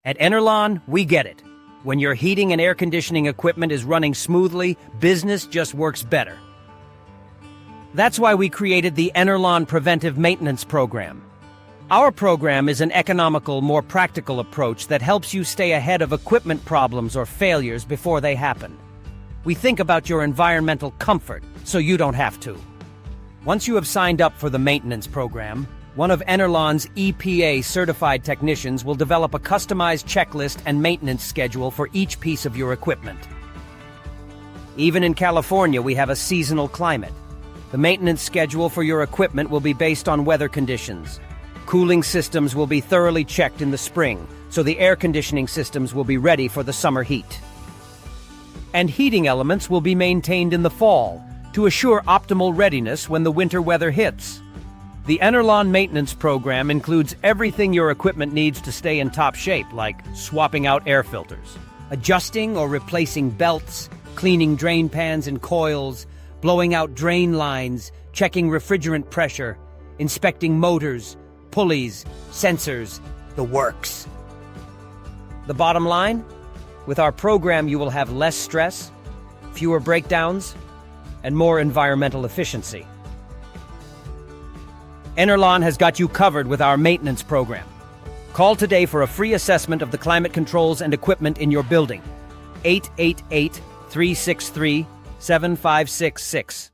At Enerlon, we get it. When your heating and air conditioning equipment is running smoothly, business just works better. That's why we created the Enerlon Preventive Maintenance Program. Our program is an economical, more practical approach that helps you stay ahead of equipment problems or failures before they happen. We think about your environmental comfort, so you don't have to. Once you have signed up for the maintenance program, one of Enerlon's EPA-certified technicians will develop a customized checklist and maintenance schedule for each piece of your equipment. Even in California, we have a seasonal climate. The maintenance schedule for your equipment will be based on weather conditions. Cooling systems will be thoroughly checked in the spring, so the air conditioning systems will be ready for the summer heat. And heating elements will be maintained in the fall to assure optimal readiness when the winter weather hits. The Enerlon maintenance program includes everything your equipment needs to stay in top shape, like swapping out air filters, adjusting or replacing belts, cleaning drain pans and coils, blowing out drain lines, checking refrigerant pressure, inspecting motors, pulleys, sensors, the works. The bottom line? With our program, you will have less stress, fewer breakdowns, and more environmental efficiency. Enerlon has got you covered with our maintenance program. Call today for a free assessment of the climate controls and equipment in your building. 888-363-7566.